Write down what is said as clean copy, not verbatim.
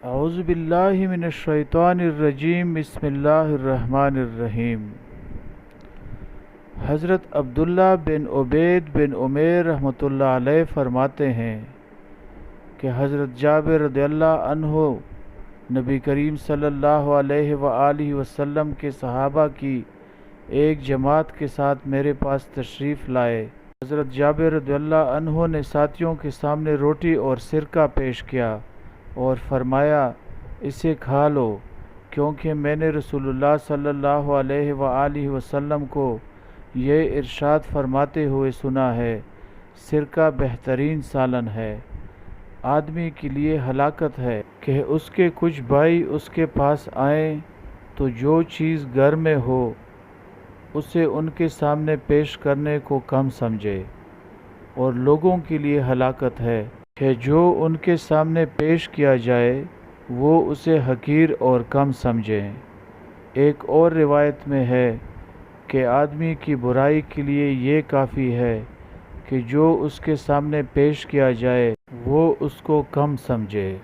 اعوذ باللہ من الشیطان الرجیم بسم اللہ الرحمن الرحیم۔ حضرت عبداللہ بن عبید بن عمیر رحمۃ اللہ علیہ فرماتے ہیں کہ حضرت جابر رضی اللہ عنہ نبی کریم صلی اللہ علیہ وآلہ وسلم کے صحابہ کی ایک جماعت کے ساتھ میرے پاس تشریف لائے۔ حضرت جابر رضی اللہ عنہ نے ساتھیوں کے سامنے روٹی اور سرکہ پیش کیا اور فرمایا، اسے کھا لو، کیونکہ میں نے رسول اللہ صلی اللہ علیہ وآلہ وسلم کو یہ ارشاد فرماتے ہوئے سنا ہے، سرکہ بہترین سالن ہے۔ آدمی کے لیے ہلاکت ہے کہ اس کے کچھ بھائی اس کے پاس آئیں تو جو چیز گھر میں ہو اسے ان کے سامنے پیش کرنے کو کم سمجھے، اور لوگوں کے لیے ہلاکت ہے کہ جو ان کے سامنے پیش کیا جائے وہ اسے حقیر اور کم سمجھیں۔ ایک اور روایت میں ہے کہ آدمی کی برائی کے لیے یہ کافی ہے کہ جو اس کے سامنے پیش کیا جائے وہ اس کو کم سمجھے۔